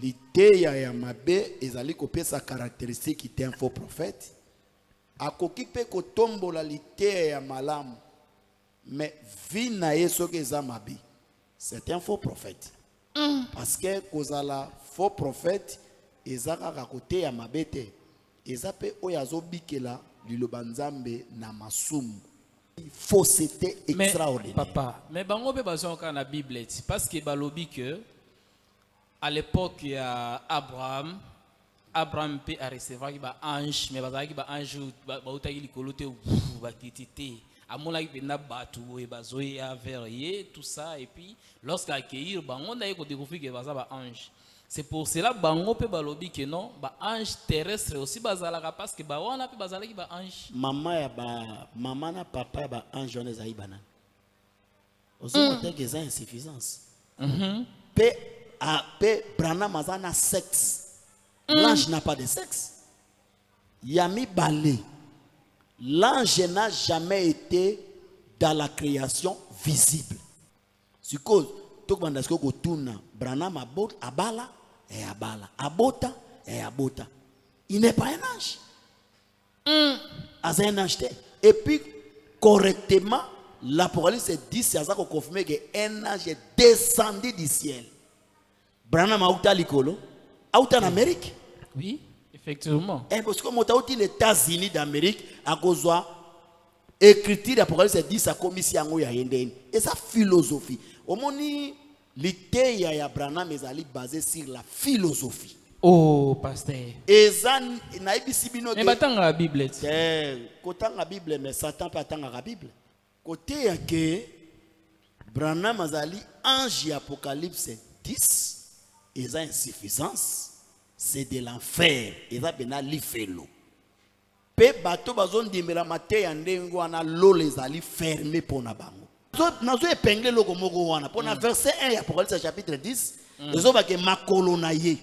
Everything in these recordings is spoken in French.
L'idée ya mabe ezali kopé sa caractéristique qui est un faux prophète. Akokipe kotombola l'idée ya malamu. Mais vina yeso ke za mabe. C'est un faux prophète. Parce que kozala faux prophète ezaka ka côté ya mabete. Ezape oyazo bikela liloba nzambe na masumu. Fausseté extraordinaire. Papa, mais bango be bazon ka na Bible parce que balobi que à l'époque il y a Abraham peut recevoir qui ba ange mais bazaki ba ange ba utaki likolo te ba kitité amona ki bena batu e bazoya vers ye tout ça et puis lorsqu'il accueillir bango na ko découvrir que baza ba ange. C'est pour cela bango pe balobi que non ba ange terrestre aussi bazalaka parce que ba wana pe bazalaki ba ange. Maman na papa ya ba ange on ezai bana. Ozo moteur que ça insuffisance. Pe Branham azana sexe. L'ange n'a pas de sexe. Yami balé. L'ange n'a jamais été dans la création visible. C'est cause tout le monde est ko tuna Branham abala et abala abota et abota. Il n'est pas un ange. Un ange. Et puis correctement l'Apocalypse dit c'est ça qu'on confirme qu'un ange est descendu du ciel. Branham a outa likolo, a outa en Amérique. Oui, effectivement. Et parce que mota outi les États-Unis d'Amérique a cause écriture d'Apocalypse dit ça comme ici en ya yende. Et sa philosophie. Au moni l'idée ya Branham est basée sur la philosophie. Oh, pasteur. Et ça na ibisi bino mais batanga la Bible. Côté la Bible mais Satan pas tanga la Bible. Côté ya que Branham azali ange Apocalypse 10 et ça insuffisance c'est de l'enfer et ça bena lifelo pe bato bazon dimela mate ya ndengo ana lo les ali fermé pour na bango nazo épingler loko moko wana pour na verset 1 ya Apocalypse chapitre 10 ezo ba ke makolo na ye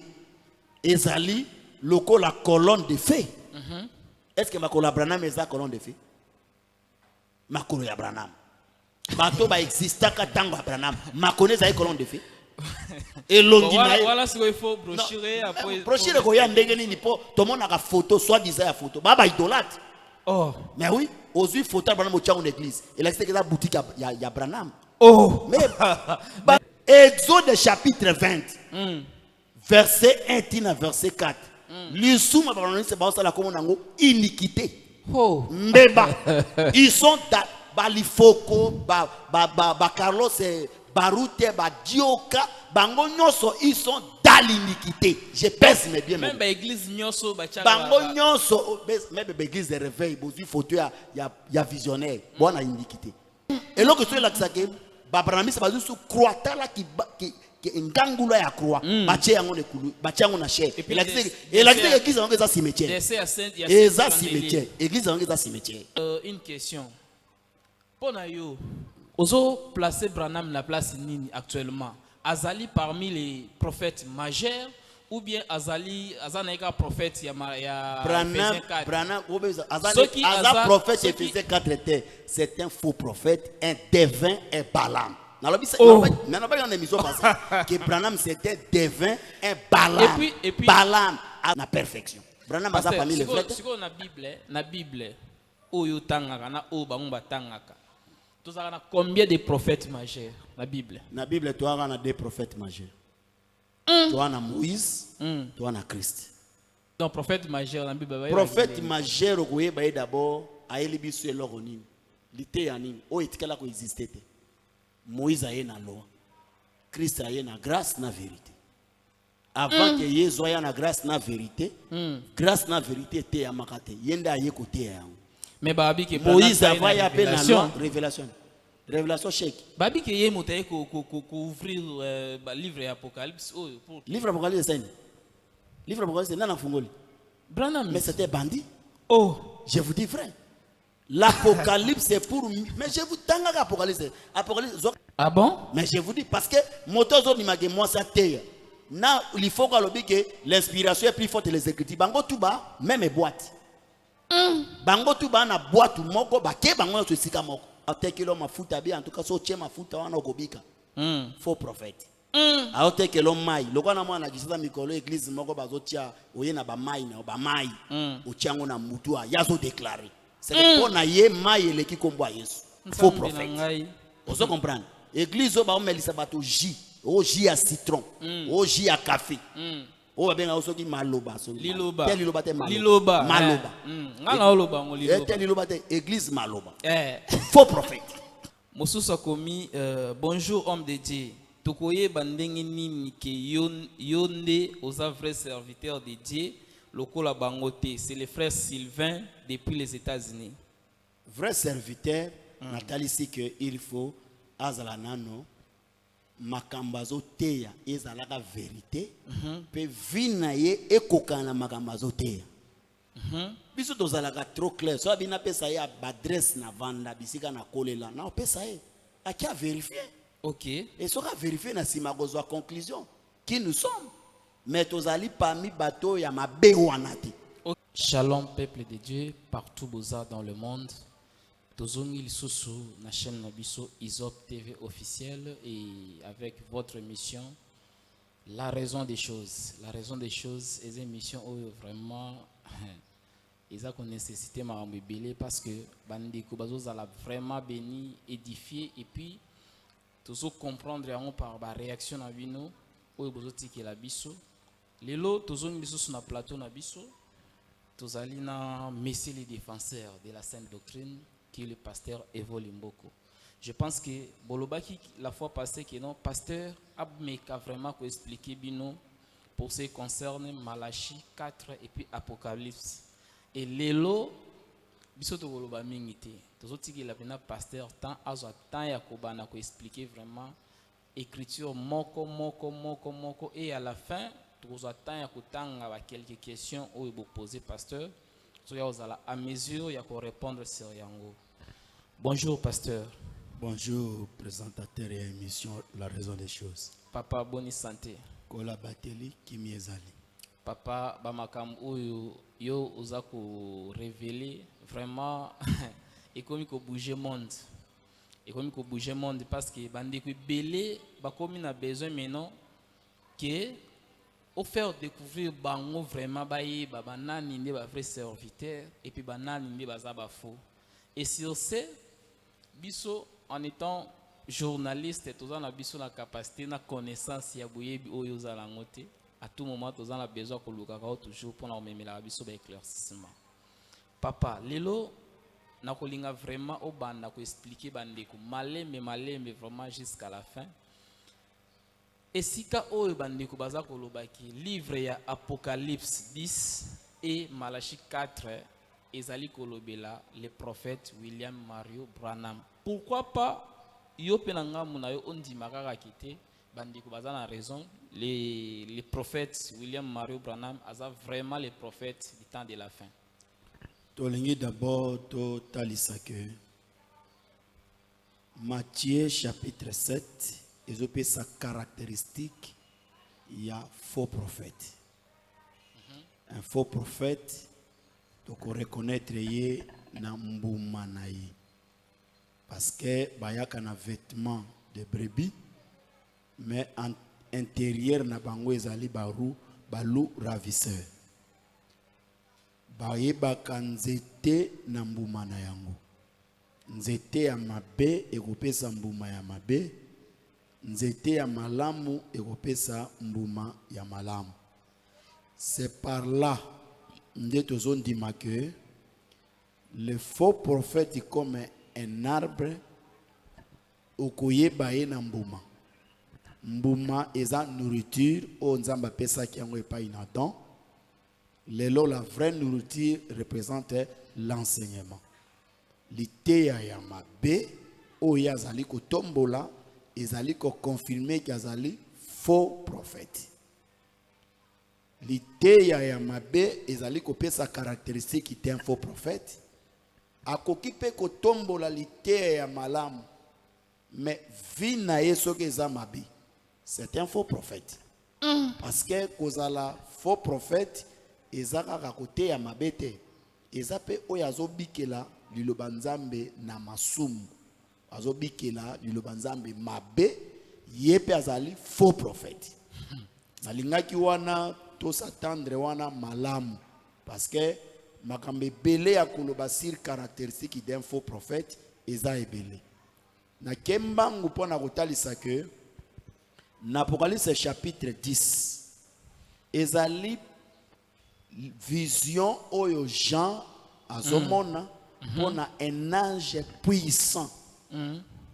ezali loko la colonne de feu. Est-ce que makolo Abraham eza colonne de feu? Makolo ya Abraham bato ba existaka tango Abraham makone za colonne de feu. Et voilà ce qu'il faut brochurer après brochurer ko ya ndenge nini po to mona ka photo soit disant ya photo baba idolâtre. Oh mais oui ozu photo Abraham au en église et là c'est que la boutique ya Abraham. Oh mais Exode chapitre 20 verset 1 tina verset 4 l'isuma Abraham c'est ba ça la comme nango iniquité. Oh mbeba ils sont balifoko ba Carlos Baroute, Dioka, Bango Nyoso, ils sont dans l'iniquité. Je pèse mes biens. Même l'église Nyoso, Bango Nyoso, même l'église de réveil, il faut il y a visionnaire, bon à iniquité. Et là que tu es là que ça que Babrami c'est pas juste croire là qui ngangula ya croix, bache yango le kulu, bache yango na chair. Et la église yango ça cimetière. Et ça cimetière. Église yango ça cimetière. Une question. Pour yo Ozo placer Branham la place nini actuellement? Azali parmi les prophètes majeurs ou bien Azali azanaika prophète ya Branham Azali prophète Éphésiens 4 c'est un faux prophète, un devin, un Balaam. Mais on a une émission passée que Branham c'était devin, un Balaam. Et puis Balaam à la perfection. Branham a parmi les frères. Si on na Bible oyo tangaka na o bango tangaka. Tu as combien de prophètes majeurs la Bible? La Bible, tu as deux prophètes majeurs. Tu as Moïse, tu as Christ. Donc prophète majeur la Bible. Prophète majeur, vous voyez d'abord, à Elibisu et l'Oronim. L'ité anim, où est-ce ko existait? Moïse a eu la loi. Christ a eu la grâce, la vérité. Avant que Jésus ait la grâce, la vérité, grâce, la vérité était à Makate. Yenda a eu côté. Mais Babi que Moïse a fait appel à la révélation. Révélation chèque. Babi que yé monté ko ouvrir livre Apocalypse. Livre Apocalypse c'est livre Apocalypse c'est dans Fungoli. Branham. Mais c'était bandit. Oh, je vous dis vrai. L'Apocalypse c'est pour mais je vous tanga Apocalypse. Apocalypse. Ah bon? Mais je vous dis parce que motozo ni mage moi ça terre. Na il faut que l'inspiration est plus forte que les écritures. Bango tout bas même boîte. Bango tu ba na boîte moko ba ke bango na sika moko atekelo mafuta bi en tout cas so che mafuta wana okobika faux prophète aotekelo mai lokwa na mwana kisasa mikolo église moko bazotia oye na ba mai na ba mai otiango na mutu yazo déclarer c'est que pour na ye mai eleki kombo Yesu faux prophète ozo comprendre église o ba omelisa bato jus o jus à citron o jus à café o ba benga osoki maloba so liloba tel liloba te liloba maloba ngala oloba ngo liloba tel liloba te église maloba faux prophète mosusu komi bonjour homme de Dieu tokoye bandenge nini ke yonde aux vrais serviteurs de Dieu lokola bangote c'est le frère Sylvain depuis les États-Unis vrai serviteur Nathalie si que il faut azala nano makambazo teya ezalaka vérité pe vina ye ekokana makambazo teya biso tozalaka trop clair so abina pesa ye adresse na vanda bisika na kolela na pesa ye akia vérifier. Ok. Et ça va vérifier na simagozo conclusion qui nous sommes. Mais tozali parmi bateau ya mabe wanati. Shalom peuple de Dieu partout boza dans le monde. Tozongi lisusu na chaîne Nabiso Isop TV officielle et avec votre émission La raison des choses. La raison des choses est une émission où vraiment ils ont nécessité marambo belé parce que bandiko bazo zala vraiment béni, édifié et puis tous comprendre par la réaction à bino ou bozotiki la biso lelo tozongi lisusu na plateau na biso tozali na messieurs les défenseurs de la sainte doctrine qui est le pasteur Evo Limboko. Je pense que bolobaki la fois passée que non pasteur abmeka vraiment ko expliquer bino pour ce qui concerne Malachie 4 et puis Apocalypse et lelo biso to boloba mingi te tozotiki la pena pasteur tant azo temps ya kobana ko expliquer vraiment écriture moko et à la fin tozo temps ya kotanga ba quelques questions ou bo poser pasteur so ya ozala à mesure ya ko répondre sur yango. Bonjour pasteur. Bonjour présentateur et émission La raison des choses. Papa bonne santé. Kola bateli kimiezali. Papa bamakam oyo yo ozako révéler vraiment et comme ko bouger monde et comme ko bouger monde parce que bandi ko belé ba comme na besoin maintenant que au faire découvrir bango vraiment baye baba nani ndi ba vrai serviteur et puis banani ndi baza ba faux et sur ce biso en étant journaliste tous en biso la capacité na connaissance ya boyebi oyo za ngote à tout moment tous en a besoin ko luka toujours pour na memela la biso ba éclaircissement. Papa lelo na kolinga vraiment au banda ko expliquer bandeko malembe vraiment jusqu'à la fin. Et sika oyo bandeko baza ko lobaki livre ya Apocalypse 10 et Malachie 4 ezali kolobela le prophète William Mario Branham. Pourquoi pas yo penanga munayo ondima kaka kité bandeko baza na raison les prophètes William Mario Branham aza vraiment les prophètes du temps de la fin. Tolingi d'abord to talisa que Matthieu chapitre 7 ezopé sa caractéristique il y a faux prophète. Un faux prophète donc on reconnaître yé na mbuma na ye parce que bayaka na vêtement de brebis mais en intérieur na bango ezali balu ravisseur. Bayebaka nzete na mbuma na yango. Nzete ya mabe ekopesa mbuma ya mabe. Nzete ya malamu ekopesa mbuma ya malamu. C'est par là nde tozondima que le faux prophète comme un arbre okoyeba ye na mbuma. Mbuma eza nourriture o nzamba pesa ki yango epai na Adam. Lelo la vraie nourriture représente l'enseignement. L'iteya ya mabe o yazali ko tombola ezali ko confirmer qu'azali faux prophète. L'iteya ya mabe ezali ko pesa caractéristique qui est un faux prophète. Akoki pe ko tombola l'iteya ya malamu mais vina yeso ke za mabe. C'est un faux prophète. Parce que kozala faux prophète ezaka ka kote ya mabete ezape oyo azobikela liloba nzambe na masumu azobikela liloba nzambe mabe Yepe azali faux prophète. Nalingaki wana to s'attendre wana malamu parce que makambe belé ya koloba sur caractéristique d'un faux prophète eza ebele. Na kembangu pona kotalisa que na Apocalypse chapitre 10 ezali vision oyo Jean azomona pona un ange puissant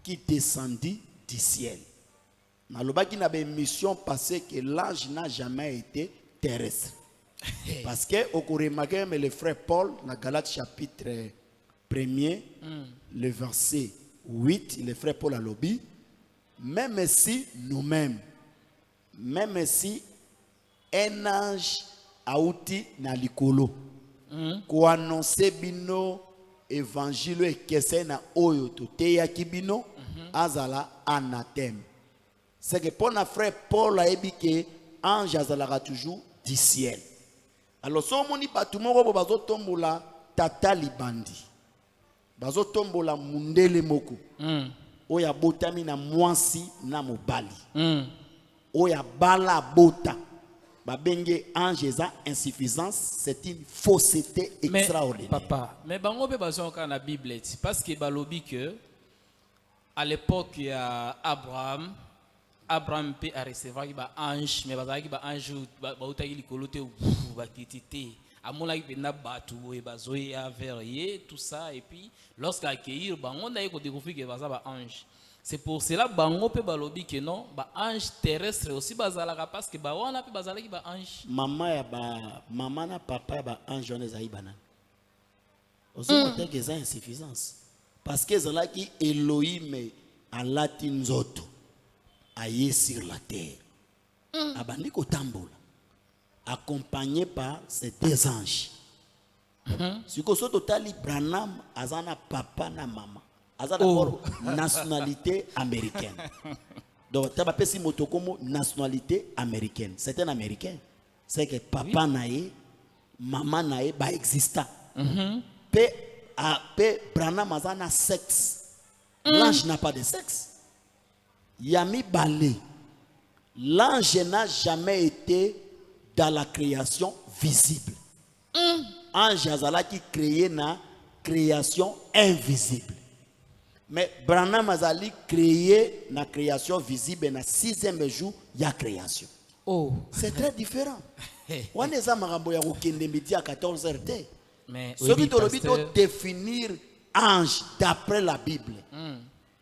qui descendit du ciel. Nalobaki na be mission passée que l'ange n'a jamais été terrestre. Parce que au remarqué mais le frère Paul dans Galates chapitre 1er le verset 8 le frère Paul a lobby même si nous-mêmes même si un ange auti na likolo ko annoncer bino évangile ekese na oyo toteya kibino azala anathème. C'est que pour notre frère Paul a dit que ange azalaka toujours du ciel. Alors si on dit pas tout le monde bazo tombola tata libandi, bazo tombola mundele moko, oya botami na mwasi na mobali, oya bala bota, babenge ange eza insuffisance, c'est une fausseté extraordinaire. Mais papa, mais bango pe bazo ka na Bible parce que balobi que à l'époque il y a Abraham peut recevoir un ange, mais un ange qui likolo te batitité. À mon avis, il y a batu et bazoya verrier tout ça et puis lorsqu'il accueillir on a découvert que va ange. C'est pour cela bango peut balobi que non, ba ange terrestre aussi bazalaka parce que ba wana peut bazalaki ba ange. Maman na papa ya ba ange on ezai banana. Aussi monter que ça insuffisance parce que zalaki Elohim a latin zoto. Aïe sur la terre. Abandi kotambola. Accompagné par ces deux anges. Si vous avez Branham, azana papa na maman. Azana nationalité américaine. Donc, tu as si motokomo nationalité américaine. C'est un américain. C'est que papa nae, maman nae, ba exista. Branham azana sexe. L'ange n'a pas de sexe. Yami Balé, l'ange n'a jamais été dans la création visible. Ange Azala qui créé na création invisible. Mais Branham Azali créé na création visible et na 6e jour il y a création. Oh, c'est très différent. On est à Marambo ya kokende midi à 14h. Mais ce qui doit définir ange d'après la Bible.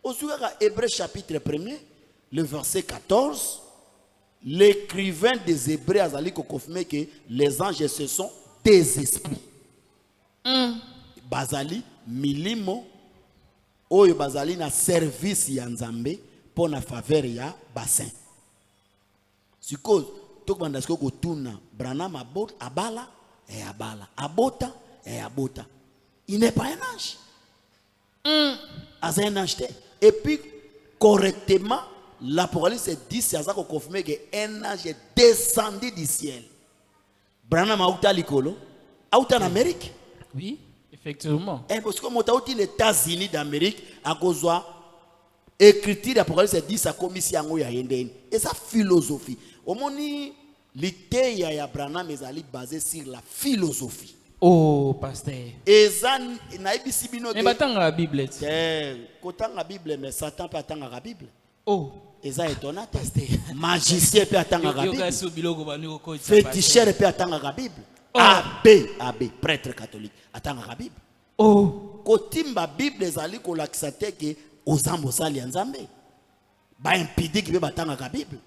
Au sujet à Hébreux chapitre 1er, le verset 14, l'écrivain des Hébreux a confirmé que les anges ce sont des esprits. Bazali milimo oyo bazali na service ya Nzambe pour na faveur ya bassin. Siko tokbanda siko kotuna Branham abala et abala abota et abota. Il n'est pas un ange. As un ange. Et puis correctement l'Apocalypse 10 c'est ça qu'on confirme qu'un ange est descendu du ciel. Branham a outa likolo, a outa en Amérique. Oui, effectivement. Et parce que mon outi les États-Unis d'Amérique à cause de écriture d'Apocalypse 10 a commis si ango ya yenden. Et sa philosophie. Au moni l'idée ya Branham est basée sur la philosophie. Oh, pasteur. Et ça naïbi sibino. Mais batanga la Bible. Kotanga la Bible mais Satan peut attendre la Bible. Oh. Et ça étonnant. Magicien peut attendre la Bible. Féticheur peut attendre la Bible. Abbé, prêtre catholique, attendre la Bible. Oh. Kotimba Bible ezali ko laxate que ozambo sali nzambe. Ba impidi ki be batanga la Bible.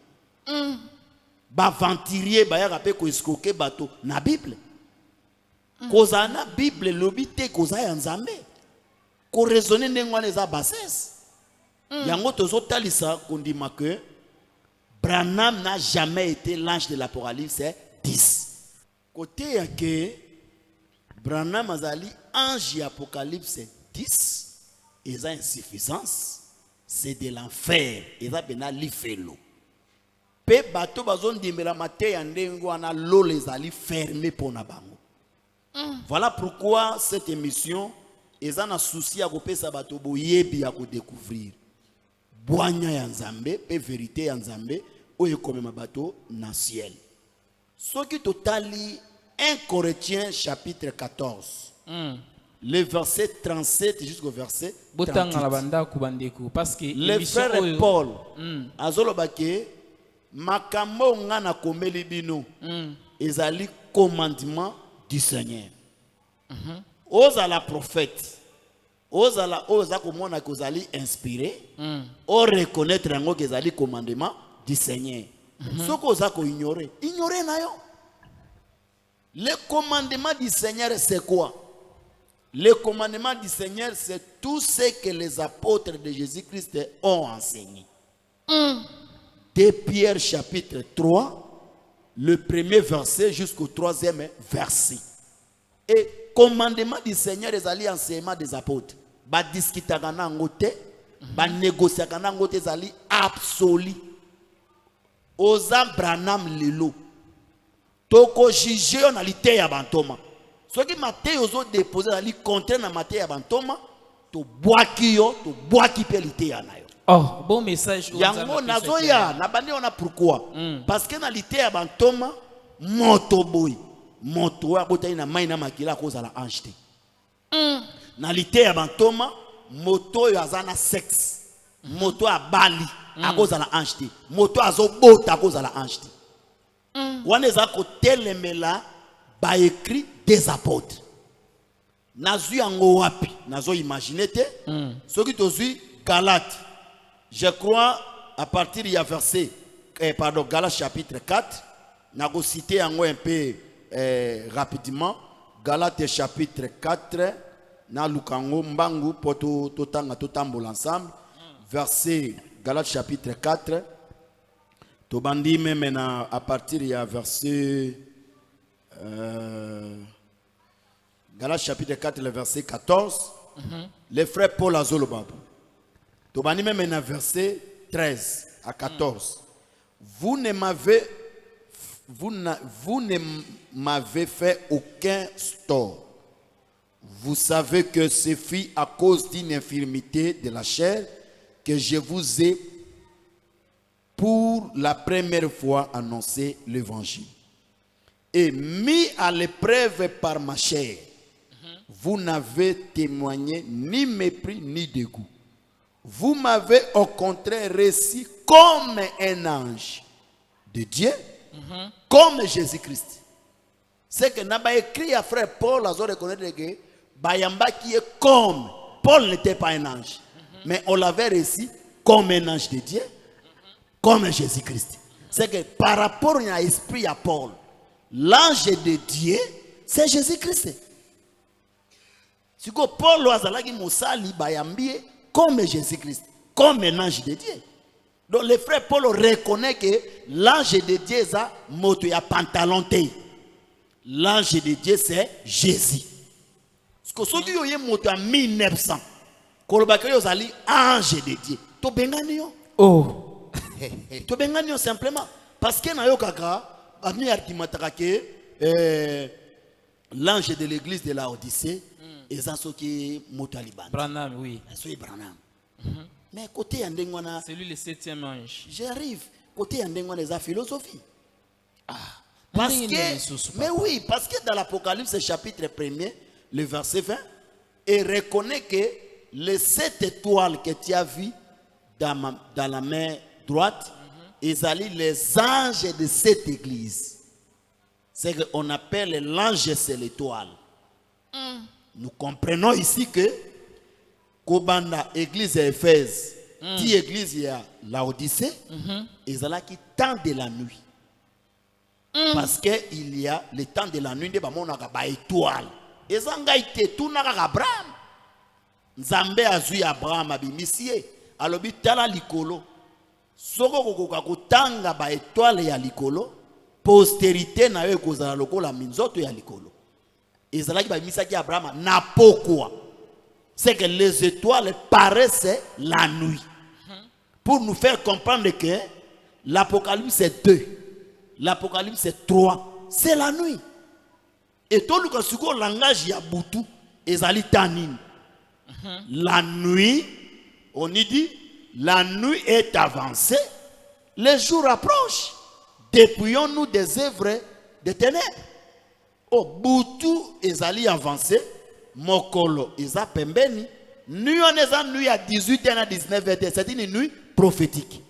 Ba venturier ba ya rapé ko escroquer bateau na Bible. Kozana Bible lobité koza ya nzambe. Ko raisonner ndengwana eza bassesse. Yango tozo talisa kondima que Branham n'a jamais été l'ange de l'Apocalypse 10. Côté ya que Branham azali ange de l'Apocalypse 10, ils ont insuffisance, c'est de l'enfer, ils ont bena lifelo. Pe bato bazon dimela mate ya ndengo ana lo les ali fermé pour na bango. Voilà pourquoi cette émission ils ont un souci à kopesa bato boyebi à découvrir. boanya ya nzambe pe vérité ya nzambe oyo ekomema bato na ciel. Soki totali 1 Corinthiens chapitre 14 le verset 37 jusqu'au verset 38. Parce que le frère Paul azoloba ke makambo nga na komeli bino ezali commandement du Seigneur. Ozala prophète, ozala oza komona ke ozali inspiré, o reconnaître yango ke ezali commandement du Seigneur. Soko oza ko ignorer na yo. Le commandement du Seigneur c'est quoi? Le commandement du Seigneur c'est tout ce que les apôtres de Jésus-Christ ont enseigné. 2 Pierre chapitre 3, le premier verset jusqu'au 3e verset. Et commandement du Seigneur est allé enseignement des apôtres. Ba discutaka na ngote, ba négociaka na ngote zali absolu. Oza Branham lelo. Toko jige on alité ya bantoma. Ce qui maté ozo déposer zali contre na maté ya bantoma, to boaki yo, to boaki pe lité ya na yo. Oh, bon message. Yango nazoya na bandi on a pourquoi? Parce que na lité ya bantoma moto boy. Moto ya botay na mai na makila ko za la ange te. Na lité ya bantoma moto yo azana sexe. Moto ya bali a cause la ange te. Moto azo bota cause la ange te. Wana za ko telemela ba écrit des apôtres. Nazu yango wapi? Nazo imaginer te. Soki tozui Galates. Je crois à partir du verset Galates chapitre 4, nago citer yango un peu rapidement. Galates chapitre 4 na lukango mbangu poto totanga totambola ensemble. Verset Galates chapitre 4. Tobandi même à partir du verset Galates chapitre 4 le verset 14. Le frère Paul Azolobab. Tobandi même dans verset 13 à 14. Vous ne m'avez fait aucun tort. Vous savez que ce fut à cause d'une infirmité de la chair que je vous ai pour la première fois annoncé l'évangile. Et mis à l'épreuve par ma chair, vous n'avez témoigné ni mépris ni dégoût. Vous m'avez au contraire reçu comme un ange de Dieu, comme Jésus-Christ. C'est que n'a pas écrit à frère Paul à reconnaître que Bayamba qui est comme Paul n'était pas un ange, mais on l'avait reçu comme un ange de Dieu, comme Jésus-Christ. C'est que par rapport à l'esprit à Paul, l'ange de Dieu, c'est Jésus-Christ. Si Paul Azalaki Moussali Bayambi comme Jésus-Christ, comme un ange de Dieu. Donc le frère Paul reconnaît que l'ange de Dieu est un moto ya pantalon. L'ange de Dieu c'est Jésus. Parce que ceux qui ont moto en 1900, kolobakeli ozali ange de Dieu. To bengani yo. Oh. To bengani yo simplement parce que na yo kaka ami artimataka ke l'ange de l'église de la Odyssée et ça ceux qui moto alibanda. Branham oui. Soy Branham. Mais côté yandengwana c'est lui le 7e ange. J'arrive côté yandengwana les philosophie. Parce que mais oui, parce que dans l'Apocalypse chapitre 1er, le verset 20, il reconnaît que les 7 étoiles que tu as vues dans la main droite, ils allaient les anges de cette église. C'est qu'on appelle l'ange, c'est l'étoile. Nous comprenons ici que Kobanda, église Éphèse, qui église il y a Laodicée, ils allaient qui temps de la nuit. Parce qu'il y a le temps de la nuit, on a une étoile. Et ça a été tout n'a Abraham. Nzambe azui Abraham abimisie. Alobi tala likolo. Soko kokoka kotanga ba étoile ya likolo. Postérité na yo kozala lokola minzoto ya likolo. Ezalaki ba misaki Abraham na pourquoi? C'est que les étoiles paraissent la nuit. Pour nous faire comprendre que l'Apocalypse 2, l'Apocalypse 3, c'est la nuit. Et tout le langage yabutu ezali tanine. La nuit, on y dit la nuit est avancée, le jour approche. Dépouillons-nous des œuvres des ténèbres. Oh, Boutou ezali avancé, Mokolo eza pembeni, nuit on est nuit à 18h à 19h, c'est une nuit prophétique.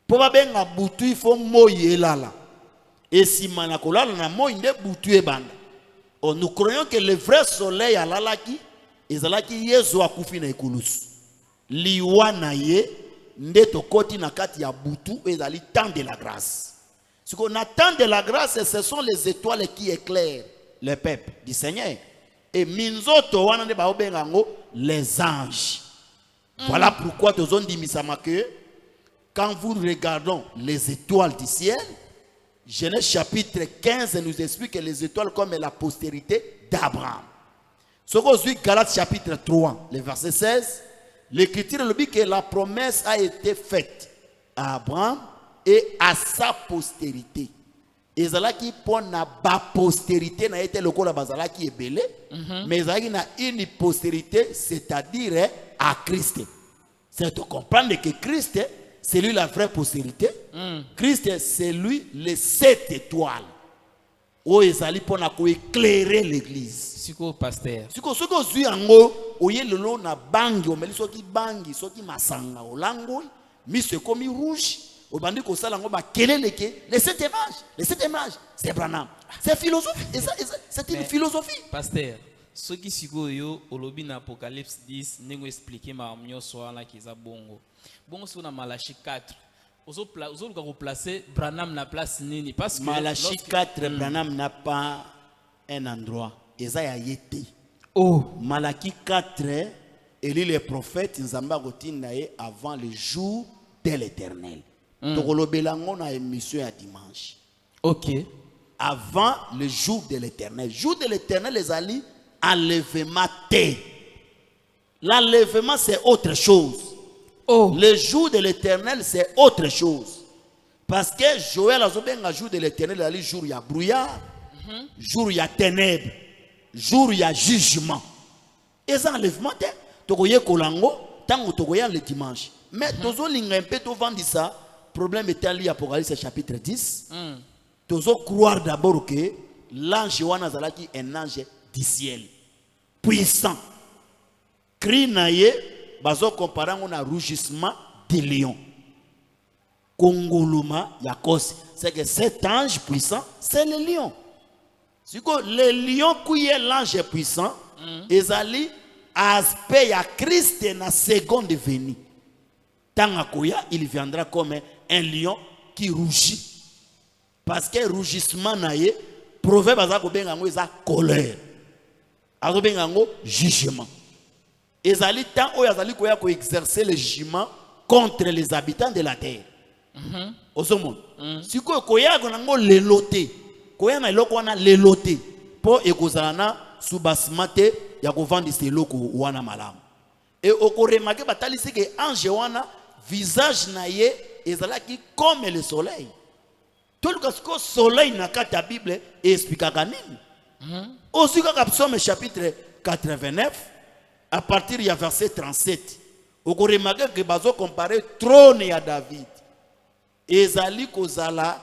Pour benga Boutou, il faut moye lala. Et si manakola na moye nde Boutou e banda. Oh, nous croyons que le vrai soleil à lalaki, ezalaki yezo akufi na ekulusu. Liwa na ye, nde tokoti na kati ya Boutou, ezali temps de la grâce. Ce qu'on attend de la grâce, ce sont les étoiles qui éclairent le peuple du Seigneur. Et minzoto wana nde baobengango les anges. Voilà pourquoi tozon di misama que quand vous regardons les étoiles du ciel, Genèse chapitre 15 nous explique que les étoiles comme la postérité d'Abraham. Ce qu'on dit Galates chapitre 3, le verset 16, l'écriture nous dit que la promesse a été faite à Abraham et à sa postérité. Ezalaki pour na ba postérité na été le la bazalaki est belé, mais ezalaki na une postérité, c'est-à-dire à Christ. C'est de comprendre que Christ, c'est lui la vraie postérité. Christ, c'est lui les 7 étoiles. Oh, ezali pour na éclairer l'église. Siko pasteur. Siko soko zui ango oye lelo na bangi o meli soki bangi soki masanga olango mi se komi rouge. Au bandit ko sala ngo ba kelele ke les 7 images c'est Branham, c'est philosophie, c'est une philosophie. Pasteur, ce qui siko yo olobi na Apocalypse 10 nengo expliquer ma amnyo soala ki za bongo so na Malachi 4 ozo ka ko placer Branham na place nini parce que Malachi 4 Branham n'a pas un endroit eza ya yete. Oh, Malachi 4 Élie le prophète nzamba kotinda ye avant le jour de l'Éternel. Tokolobelango na émission à dimanche. OK. Avant le jour de l'Éternel. Jour de l'Éternel, les alliés, enlèvement T. L'enlèvement, c'est autre chose. Oh. Le jour de l'Éternel, c'est autre chose. Parce que Joël a dit que jour de l'Éternel, il y a jour il y a brouillard, jour il y a ténèbres, jour il y a jugement. Et ça, enlèvement, tu as kolango, tant que tu as le dimanche. Mais tu as un peu de ça. Problème étant lié à Apocalypse chapitre 10. Tu dois croire d'abord que l'ange Wanazalaki est un ange du ciel. Puissant. Cri naye, bazo comparant on a rougissement des lions. Kongoluma yakos. C'est que cet ange puissant, c'est le lion. C'est que le lion qui est l'ange puissant, ezali aspect à Christ na seconde venue. Tangakoya, il viendra comme un lion qui rougit. Parce que rougissement naye, proverbe azako bengango eza colère. Azo bengango jugement. Ezali tant o yazali koya ko exercer le jugement contre les habitants de la terre. Osomon. Si ko koya gonango leloté. Koya na eloko wana leloté. Po ekozana subasmate ya ko vendre ces loko wana malamu. Et au remarqué batali c'est que ange wana visage naye ezalaki comme le soleil. Tout le que soleil na kata Bible explique nini. Aussi quand Psaume chapitre 89 à partir du verset 37. Au remarqué que bazo comparer trône à David. Ezali kozala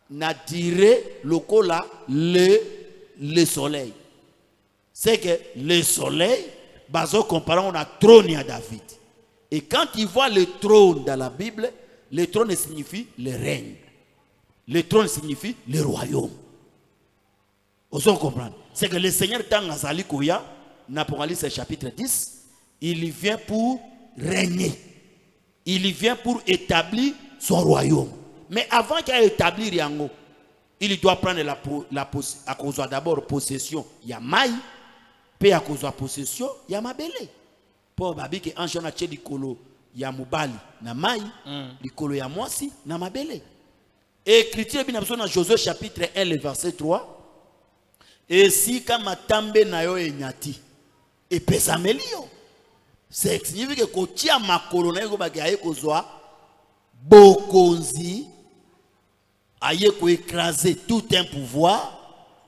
na dire lokola le soleil. C'est que le soleil bazo comparant on a trône à David. Et quand il voit le trône dans la Bible, le trône signifie le règne. Le trône signifie le royaume. Vous comprenez? C'est que le Seigneur Tangazali Koya, dans Apocalypse chapitre 10, il vient pour régner. Il vient pour établir son royaume. Mais avant qu'il ait établi Yango, il doit prendre à cause d'abord possession. Il y a maï, puis à cause de possession, il y a mabélé. Pour babi que ange na tchedi kolo ya mubali na mai, likolo ya mwasi na mabélé. Écriture bien dans Josué chapitre 1 le verset 3. Et si kama tambe na yo enyati et pesamelio. C'est signifie que kotia makolo na yo ba ke aye kozwa bokonzi aye ko écraser tout un pouvoir.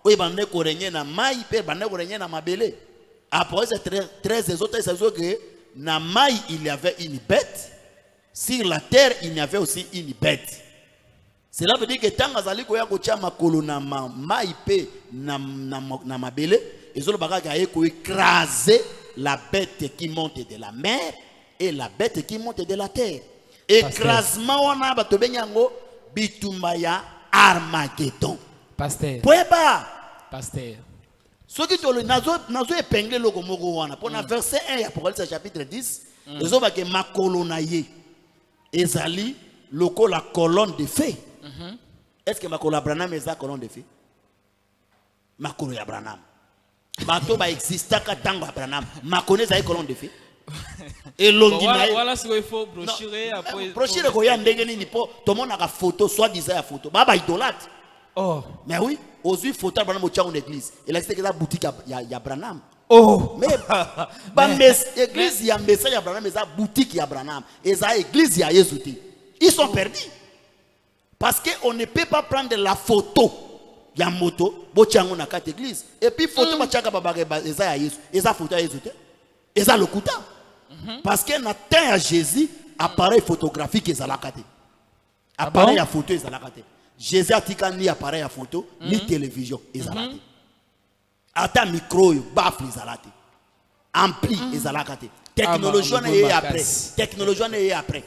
Oui, bande ko régner na mai pe bande ko régner na mabélé. Après ces 13 autres, ça veut dire que na mai il y avait une bête Sur la terre, il y avait aussi une bête. Cela veut dire que tant azali koya kotia makolo na maipe na mabele, ezolo baka ko écraser la bête qui monte de la mer et la bête qui monte de la terre. Écrasement wana bato benyango bitumba ya Armageddon. Pasteur. Poeba. Pasteur. Ce qui te nazo épinglé le moko wana pour na verset 1 Apocalypse chapitre 10, ezoba ke makolo na ye ezali loko la colonne de feu. Est-ce que makolo Abraham est la colonne de feu? Makolo Abraham. Bato ba exista ka tango Abraham. Makone za colonne de feu. Et l'ondina. Voilà ce qu'il faut brochurer après. Brochurer ko ya ndenge nini po to mona ka photo soit disant ya photo. Baba idolâtre. Oh. Mais oui, aujourd'hui photo Abraham au en église. Et là c'est que la boutique ya Abraham. Oh. Mais ba église ya message Abraham eza boutique ya Abraham. Eza église ya Jésus. Ils sont perdus. Parce qu'on ne peut pas prendre la photo ya moto bochango na carte église et puis photo bachaka babare eza ya Yesu. Eza photo ya Yesu te. Eza lokuta. Parce que na temps ya Jésus appareil photographique ezalaka te. Appareil ya photo ezalaka te. Jésus atika ni appareil ya photo ni télévision ezalaka te. Ata micro yo bafle ezalaka te. Ampli ezalaka te. Technologie na ye après. Technologie na ye après.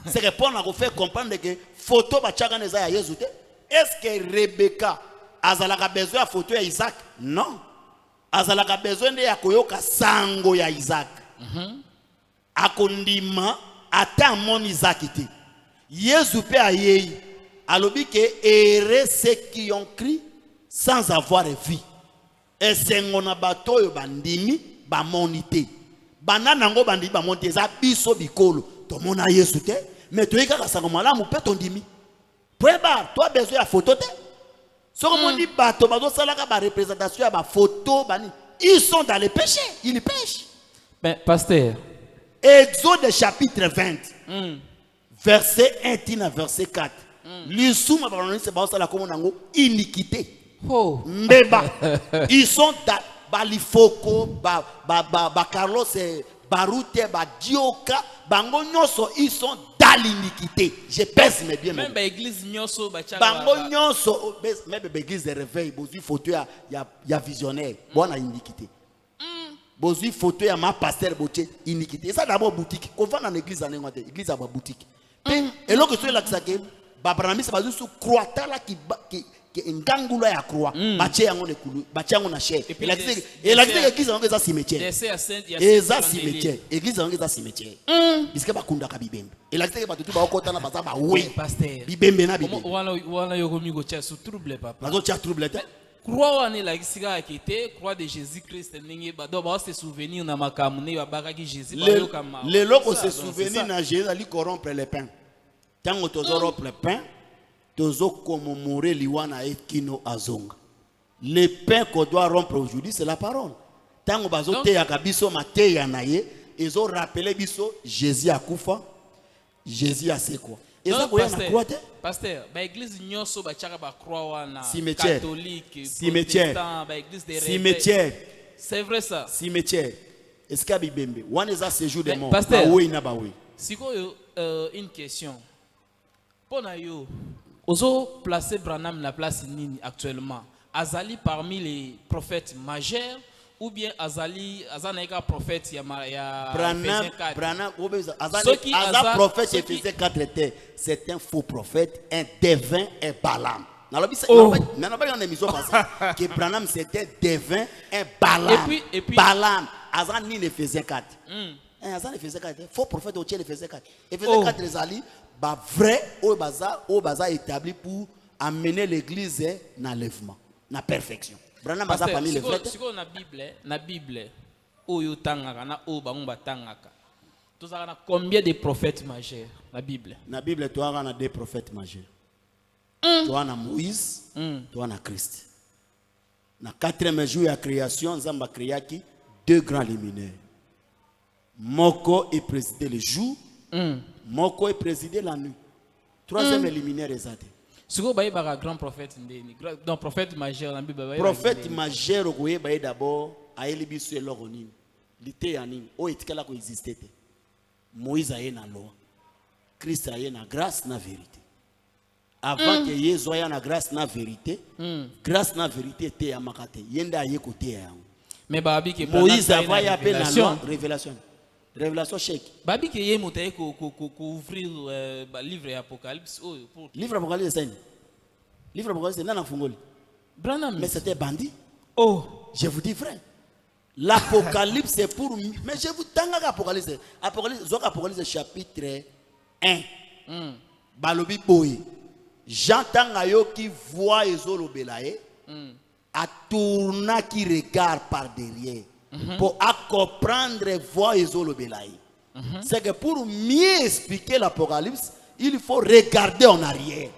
C'est répondre à faire comprendre que photo bachaka neza ya Yesu te. Est-ce que Rebecca azalaka besoin ya photo ya Isaac? Non. Azalaka besoin de ya koyoka sango ya Isaac. Akondima ata mon Isaac te. Yesu pe ayei alobi ke ere ceux qui ont cru sans avoir vu. Et sengona bato yo bandimi ba monité. Banana ngo bandi ba monté za biso bikolo. To mona Yesu te mais to yika kasango malamu pe tondimi. Preba toi besoin ya photo te. So comme on dit bato bazo salaka ba représentation ya ba photo bani. Ils sont dans le péché, ils pêchent. Ben pasteur. Exode chapitre 20. Verset 1 tina verset 4. L'isuma ba c'est ba sala comme nango iniquité. Oh. Mbeba. Ils sont dans balifoko ba Carlos Baroute ba Dioka bango nyoso ils sont dans l'iniquité. Je pèse mes bien. Même l'église nyoso bacha. Bango nyoso même l'église de réveil bozu photo ya visionnaire bona iniquité. Bozu photo ya ma pasteur boche iniquité. Ça d'abord boutique. Qu'on va dans l'église en église église à boutique. Et là que soit là que ça que Abraham c'est bazu sur croix là qui ngangula ya croix bache yango nekulu bache yango na chair et la église yango eza cimetière eza cimetière église yango eza cimetière biske bakunda ka bibembe et la église batutu ba okota na baza ba we bibembe na bibembe wana yoko migo cha sous trouble papa bazo cha trouble te croix wana la kisika akite croix de Jésus-Christ ndenge ba ba se souvenir na makamu ne ba ki Jésus ba yo kama le loko se souvenir na Jésus ali corrompre le pain tango tozo rompre le pain. Le pain qu'on doit rompre aujourd'hui, c'est la parole. Tant que bazo te yakabiso mate yanaye, ils ont rappelé biso Jésus a koufa, Jésus a c'est quoi. Et ça quoi na croix te? Pasteur, ba église nyoso ba chaka ba croix wana catholique, protestant, ba église des cimetière. C'est vrai ça. Cimetière. Est-ce qu'il y a bibembe? One is a séjour des morts. Pasteur, siko une question. Pour yo Ozo placer Branham la place nini actuellement? Azali parmi les prophètes majeurs ou bien Azali azanaika prophète ya Branham Azali prophète Éphésiens 4 c'est un faux prophète, un devin, un Balaam. Mais on a une émission passée que Branham c'était devin, un Balaam. Et puis Balaam Azani Éphésiens 4. Azani Éphésiens 4, faux prophète au Tchèque Éphésiens 4. Éphésiens 4 Azali ba vrai au baza établi pour amener l'église dans l'enlèvement, dans la perfection. Branham baza parmi les vrais. Si na Bible oyo tangaka na o bango tangaka. Tu as combien de prophètes majeurs na Bible? Na Bible tu as des prophètes majeurs. Tu as Moïse, tu as Christ. Na 4e jour de la création, Nzamba créaki 2 grands luminaires. Moko est présidé le jour. Moko est présidé la nuit. 3e luminaire exact. Si vous avez un grand prophète, donc prophète majeur dans la Bible. Prophète majeur, vous avez d'abord à Elibisu et l'Oronim. L'été anime. Oh, et qu'elle a existé. Moïse a une loi. Christ a na grâce na vérité. Avant que Yesu ait na grâce na vérité, grâce na vérité était à makate. Yenda aye côté ya. Mais babi que Moïse a voyé à peine la révélation. Révélation chèque. Babi que yé moutaye ko ouvrir livre Apocalypse pour Livre Apocalypse c'est livre Apocalypse c'est nana fungoli. Branham. Mais c'était bandit. Oh, Je vous dis vrai. L'Apocalypse c'est pour mais je vous tanga Apocalypse. Apocalypse chapitre 1. Balobi boy. J'entends yo qui voit ezolo belaye. A tourna qui regarde par derrière. Pour comprendre voir ezolo belaye. C'est que pour mieux expliquer l'Apocalypse, il faut regarder en arrière.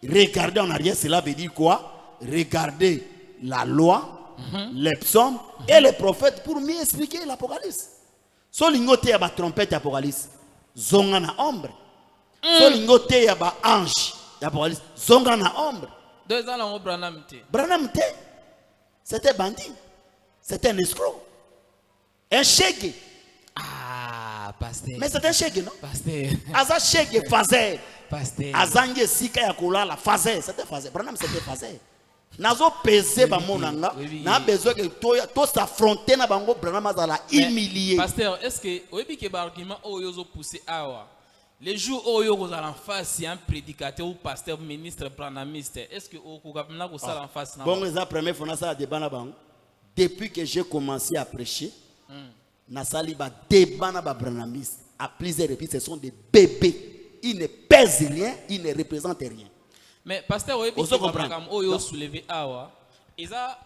Regarder en arrière, cela veut dire quoi? Regarder la loi, les psaumes et les prophètes pour mieux expliquer l'Apocalypse. So lingote ya ba trompette Apocalypse, zonga na ombre. So lingote ya ba ange Apocalypse, zonga na ombre. 2 ans là Branham té. Branham té, c'était bandit, c'était un escroc, un chèque. Ah, pasteur. Mais c'est un chèque, non? Pasteur. Aza chèque faisait. Pasteur. Azange sika ya kolala faisait, c'était faisait. Branham c'était faisait. Nazo peser ba monanga, na besoin que to s'affronter na bango Branham azala humilié. Pasteur, est-ce que oyebi ke ba argument oyo poussé awa? Les jours oyo vous allez en face un prédicateur ou pasteur ministre branhamiste, est-ce que vous avez en face? Bon, c'est la première fois que débat na bango. Depuis que j'ai commencé à prêcher, na sali ba débat na ba branhamiste à plusieurs reprises, ce sont des bébés. Ils ne pèsent rien, ils ne représentent rien. Mais pasteur, oyebi ke ba oyo soulever awa.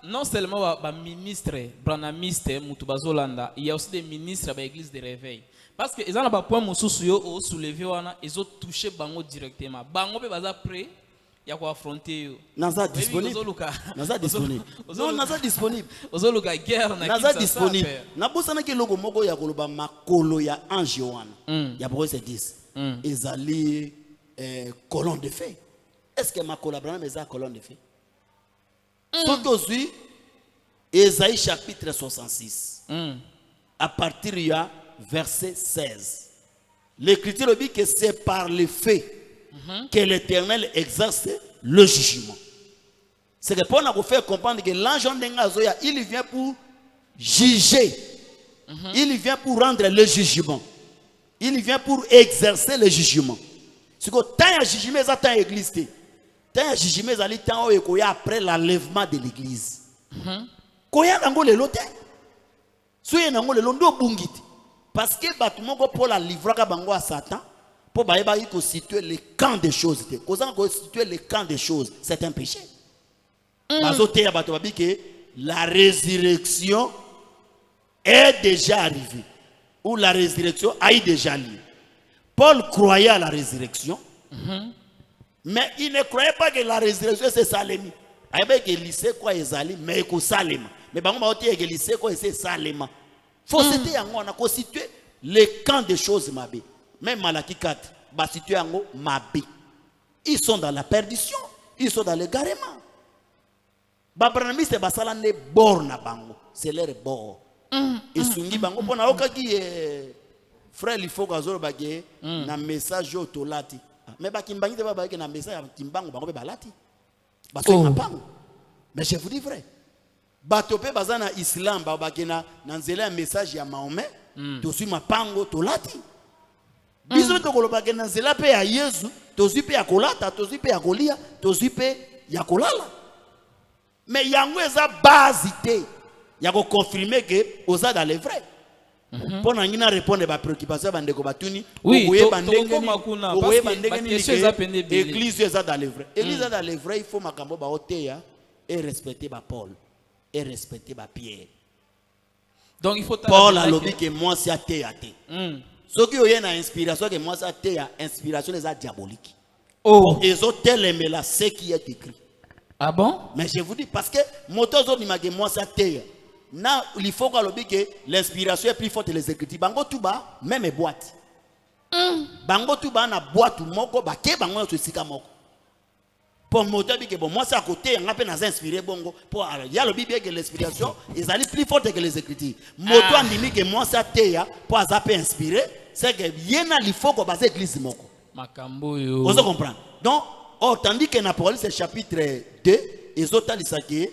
Non seulement ba ministre branhamiste mutu bazolanda, il y a aussi des ministres de l'église de réveil. Parce que ils ont un point mosusu yo au soulever wana, ils ont touché bango directement. Bango pe baza prêt ya ko affronter yo. Naza disponible. Naza disponible. Non, naza disponible. Ozoluka guerre na naza disponible. Na bosana ke logo moko ya koloba makolo ya ange wana. Ya boko c'est 10. Ezali colonne de feu. Est-ce que makolo Abraham eza colonne de feu? Tout aussi Ésaïe chapitre 66. À partir du verset 16. L'écriture dit que c'est par le fait que l'Éternel exerce le jugement. C'est que pour nous faire comprendre que l'ange il vient pour juger. Il vient pour rendre le jugement. Il vient pour exercer le jugement. C'est que tant de jugement, c'est tant d'église. Tant de jugement, c'est tant après l'enlèvement de l'église. Koya nango le lote. Soye nango le londo bungiti. Parce que batumoko pour la livrer bango à Satan, pour baïba il constituer le camp des choses. Quand on constitue le camp des choses, c'est un péché. Bazote ya bato babi que la résurrection est déjà arrivée. Ou la résurrection a déjà lieu. Paul croyait à la résurrection, mais il ne croyait pas que la résurrection c'est Salemi. Il y a lycée quoi ezali, mais il Salema. Mais bango baote ya lycée quoi c'est Salema. Faut c'était yango on a constitué le camp des choses mabé. Même Malaki 4 ba situé yango mabé. Ils sont dans la perdition, ils sont dans l'égarement. Ba branamiste basala ne borna bango, c'est leur bord. Et sungi bango pona okaki frère il faut gazoro bagé na message otolati. Mais ba kimbangi te ba bagé na message kimbango bango be balati. Ba so mapango. Mais je vous dis vrai. Batope bazana islam ba bagena na nzela message ya Mahomet to su mapango tolati. Biso to koloba na nzela pe ya Yesu to su pe ya kolata to su pe ya kolia to su pe ya kolala. Mais yango eza basité. Il y a confirmer que osa dans les vrais. Pour n'angina répondre à préoccupation bandeko batuni. Oui, église eza dans les vrais. Église dans les vrais, il faut makambo ba oteya et respecter ba Paul et respecter ba Pierre. Donc il faut Paul a lobby que moi c'est athée. Ce qui y a une inspiration que moi c'est athée, inspiration les diabolique. Oh, ils ont tellement là ce qui est écrit. Ah bon? Mais je vous dis parce que motozo ni mage moi c'est athée. Na il faut que l'inspiration est plus forte que les écritures. Bango tuba même boîte. Bango tuba na boîte moko ba ke bango to sika moko. Pour moto bi que bon moi c'est à côté on a peine inspiré bongo pour il y a le bible que l'inspiration ils allaient plus forte que les écritures. Moto andimi que moi c'est athée pour azape inspiré c'est que yena li faut ko base église moko. Makambo yo. Vous comprenez? Donc, tandis que dans Apocalypse chapitre 2, ils ont dit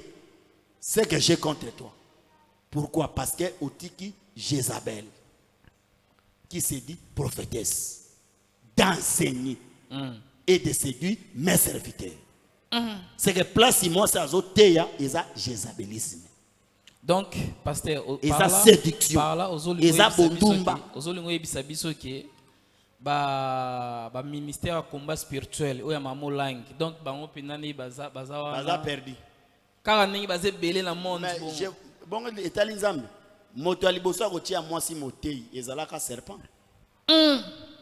c'est que j'ai contre toi. Pourquoi? Parce que Otiki Jézabel, qui se dit prophétesse, d'enseigner et de séduire mes serviteurs. C'est que place moi ça zoteya et ça jézabelisme. Donc, pasteur, et ça séduction. Et ça bondumba. Ba ministère à combat spirituel ou ya mamo langue. Donc bango penani baza perdu. Car ningi bazé belé na monde bon etali nzambe. Moto aliboso akotia mwasi motei ezalaka serpent.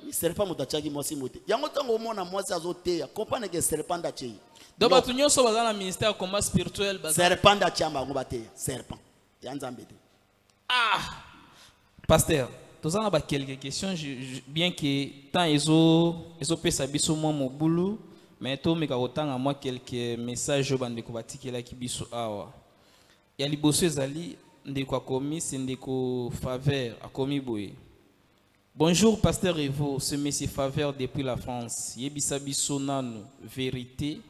Serpent motachaki mwasi motei. Yango tango mona mwasi azoteya, comprendre que serpent dachi. Donc batu nyonso baza na ministère à combat spirituel baza serpent dachi bango bateya, serpent. Ya nzambe te. Pasteur, tous en a quelques questions, bien que tant ils ont pesa biso moi mon boulot, mais tout me autant à moi quelques messages bande ko batikela ki biso awa. Ya liboso ezali ndeko komi ndeko faveur akomi boye. Bonjour pasteur Evo, ce monsieur faveur depuis la France. Yebisa biso nanu vérité,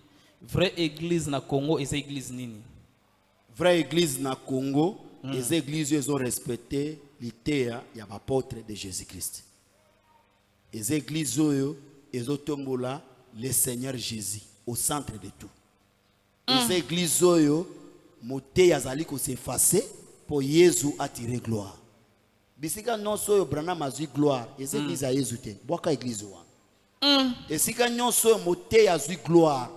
vraie église na Congo et église nini? Vraie église na Congo, les églises ils ont respecté l'idée ya apôtre de Jésus-Christ. Les églises ils ont tombola le Seigneur Jésus au centre de tout. Les églises moté yazali ko s'effacer pour Jésus attirer gloire. Bisika non so Branham azu gloire, les églises a Jésus te. Boka église wa. Et sika non so moté azu gloire,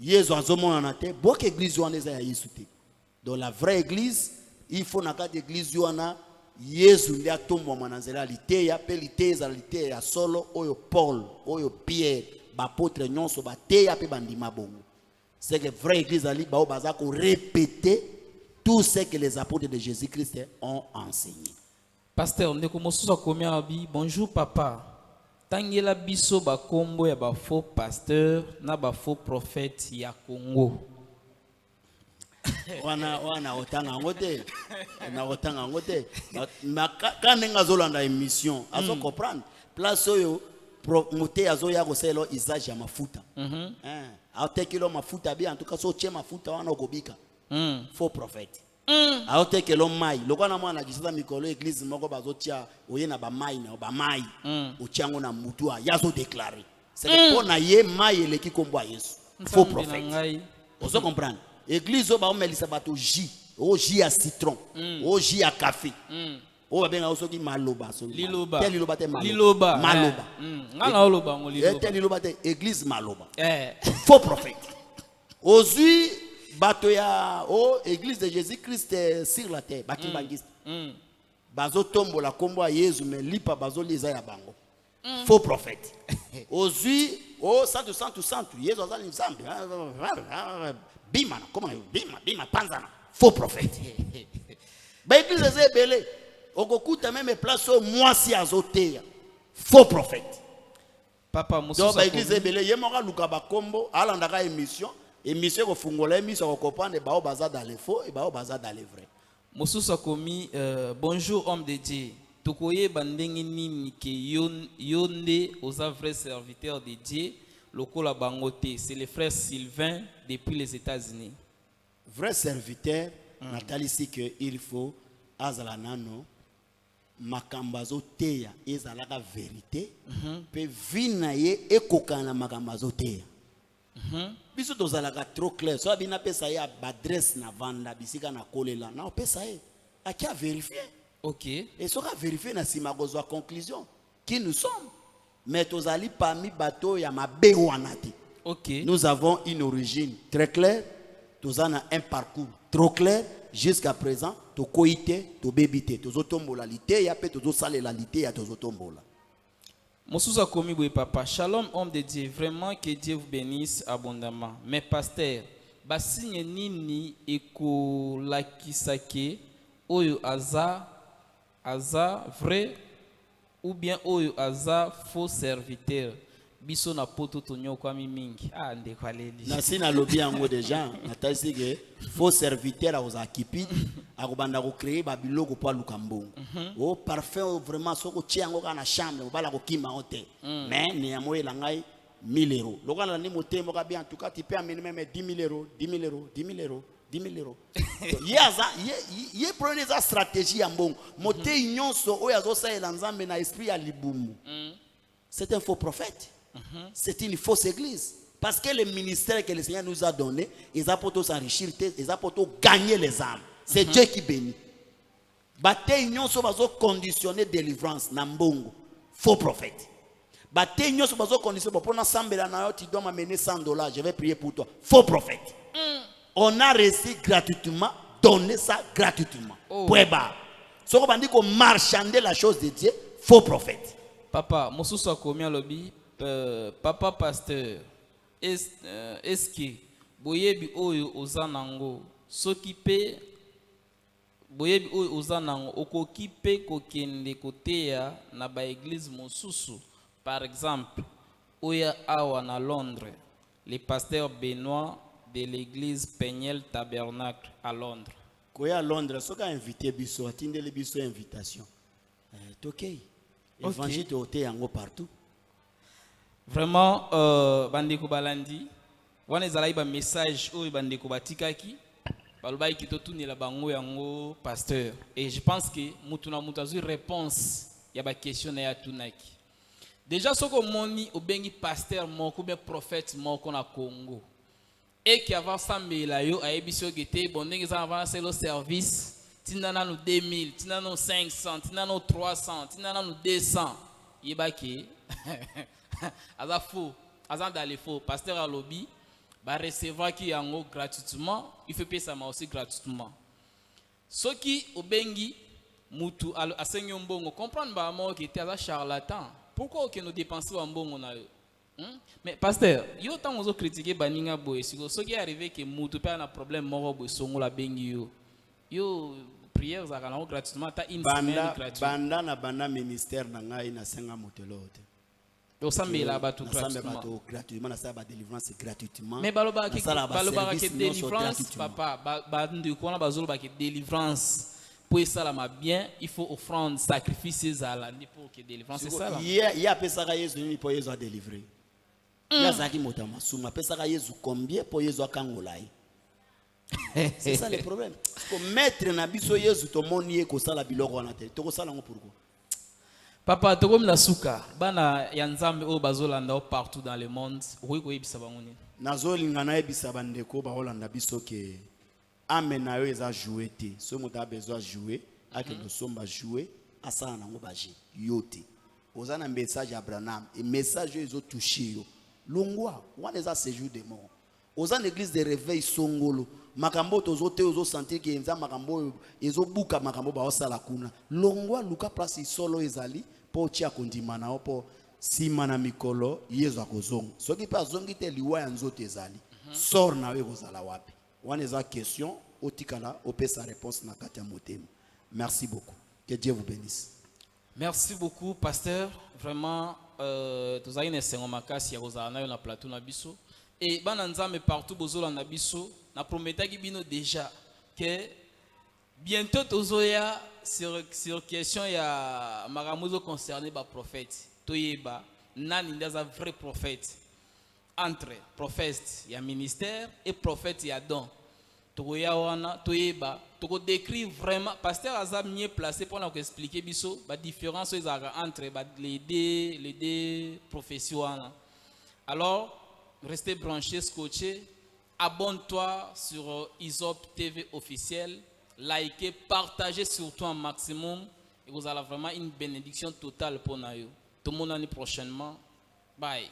Jésus azomona na te, boka église wa neza ya Jésus te. Dans la vraie église, il faut na kati église wana Yesu ndi atombo mananzela lite ya pe lite za lite ya solo oyo Paul oyo Pierre ba apôtre nyonso ba te ya pe bandima bongo. C'est que vraie église ali ba baza ko répéter tout ce que les apôtres de Jésus-Christ ont enseigné. Pasteur ndeko mosusu akomi abi bonjour papa. Tangela biso ba kombo ya ba faux pasteur na ba faux prophète ya Congo. wana otanga ngote na otanga ngote kana ngazolanda émission azo comprendre place oyo moté azo ya ko selo usage ya mafuta aotekelo mafuta bien en tout cas so che mafuta wana okobika faux prophète aotekelo mai lokwana mwana kisasa mikolo église moko bazotia oyena ba mai na ba mai ochango na mutu yazo déclarer c'est que pona ye mai eleki kombo ya Yesu faux prophète ozo comprendre. Église au baon melisa bato J, au J à citron, au J à café. O ben aussi qui maloba so. Liloba. Tel liloba te maloba. Liloba. Maloba. Ngala oloba ngo liloba. Tel liloba te église maloba. Faux prophète. Ozui bato ya o église de Jésus-Christ sur la terre, bakimbangiste. Bazo tombo la kombo ya Yesu mais lipa bazo liza ya bango. Faux prophète. Ozui o santo Yesu azali nzambe. Bima, comment bima panzana, faux prophète. Bah église est belé. Okokuta même place au moi si azotea. Faux prophète. Papa Moussa. Donc bah église est belé. Yemora luka ba kombo alandaka émission ko fungola émission ko comprendre ba o baza dans les faux et ba o baza dans les vrais. Moussa komi bonjour homme de Dieu. Tokoye bandengi nini ke yonde aux vrais serviteurs de Dieu. Lokola bangote, c'est le frère Sylvain depuis les États-Unis. Vrai serviteur, Nathalie dit qu'il faut azalanano makambazo teya ezalaka vérité pe vinaye ekokana makambazo teya. Biso tozalaka trop clair, so bina pesa ya adresse na vanda bisika na kolela na pesa ye akia vérifier. OK. Et so ka vérifier na simagozo a conclusion qui nous sommes. Mais tozali parmi bateau ya mabe wanati. OK. Nous avons une origine très claire, tozana un parcours trop clair jusqu'à présent, to koite, to bébité, tozotombola lité ya pe tozo sale la lité ya tozotombola. Moussa komi boy papa, shalom homme de Dieu, vraiment que Dieu vous bénisse abondamment. Mais pasteur, basigne nini eko lakisake oyo aza vrai ou bien oyo aza faux serviteur biso na poto tonyo kwa mingi ah ndeko aleli nasi na lobby yango déjà natasi ke faux serviteur aux akipide akobanda ko créer ba biloko po aluka mbongo o parfum vraiment soko tia yango kana chambre bala ko kima hote mais ne amoyela ngai 1000 euros lokana ni motembo ka bien en tout cas tu peux amener même 10 000 euros 10 000 euros 10 000 euros 10 000 euros ye prenez sa stratégie ya mbongo mote nyonso oyo azosalela nzambe na esprit ya libumu c'est un faux prophète. C'est une fausse église. Parce que le ministère que le Seigneur nous a donné, ils ont pour s'enrichir, ils ont pour gagner les âmes. C'est Dieu qui bénit. Bataille union sur bazo conditionner délivrance nambongo. Faux prophète. Bataille union sur bazo conditionner pour ensemble la nayo tu dois m'amener $100, je vais prier pour toi. Faux prophète. On a reçu gratuitement, donné ça gratuitement. Point barre. Ce qu'on dit qu'on marchander la chose de Dieu, faux prophète. Papa, mosusu akomi alobi papa pasteur est-ce que boyebi oyo ozanango soki pe boyebi oyo ozanango okoki pe kokende koteya na ba église mosusu par exemple oya awa na Londres le pasteur Benoît de l'église Peniel Tabernacle à Londres koya à Londres soka invité biso atindeli biso invitation tokei évangile oteya yango partout. Vraiment, bandeko balandi, wana ezalaki ba message oyo bandeko batikaki, balobaki kitotunela bango yango pasteur. Et je pense que mutu na mutu azwi réponse ya ba question na ya tunaki. Déjà soko moni obengi pasteur moko be prophète moko na Congo. Et qui avant sambela yo ayebiso gete bondenge za avant le service, tinana no 2000, tinana no 500, tinana no 300, tinana no 200. Yebaki aza faux, aza dans les faux. Pasteur à lobby, va recevoir qui yango gratuitement, il fait payer ça aussi gratuitement. Ce qui obengi mutu asenyo mbongo comprendre ba mo qui était à charlatan. Pourquoi que nous dépensons en mbongo na yo? Mais pasteur, yo tant ozo critiquer baninga boy, si ce qui est arrivé que mutu pa na problème moko boy songo la bengi yo prière za kana gratuitement ta une semaine gratuite. Banda na banda ministère na ngai na senga motelo te. Osambela batu gratuitement na sala ba délivrance gratuitement. Mais baloba ke délivrance papa ba ndu ko na bazolo ba ke délivrance pour ça la bien il faut offrande sacrifices à la pour que délivrance c'est ça là. Il y a pesaka Yesu ni pour Yesu a délivrer. Il y a zaki motama suma pesaka Yesu combien pour Yesu akangolai. C'est ça le problème. Pour mettre na biso Yesu to moni ko sala biloko na te. To ko sala ngo pourquoi? Papa to comme na suka bana ya nzambe o bazolanda partout dans le monde. Okoki koyebisa bango nini? Nazolinga na yebisa bandeko ba Holanda biso ke amen na yo eza jouer te. So moto a besoin jouer, ake no somba jouer, asala nango baji yote. Ozana message Abraham et message ezo toucher yo. Longwa, wana eza séjour de mort. Ozana église de réveil songolo. Makambo tozote ozo sentir que enza makambo ezo buka makambo ba osala kuna. Longwa luka place solo ezali po tia kondima na po sima na mikolo yezo akozonga. Soki pa zongi te liwa ya nzoto ezali. Sor na we kozala wapi. Wana eza question otikala opesa réponse na kati ya motema. Merci beaucoup. Que Dieu vous bénisse. Merci beaucoup pasteur. Vraiment tozali na sengo makasi ya kozala na yo na plateau na biso. Et bana nzambe partout bozola na biso na prometaki bino déjà que bientôt tozoya sur question ya maramuzo concerné ba prophète toyeba nani ndaza vrai prophète entre prophète ya ministère et prophète ya don toya wana toyeba toko décrire vraiment pasteur azam mieux placé pour nous expliquer biso ba différence entre les deux professions. Alors restez branchés, scotchés. Abonne-toi sur Isop TV officiel. Likez, partagez surtout un maximum. Et vous allez vraiment une bénédiction totale pour nous. Tout le monde prochainement. Bye.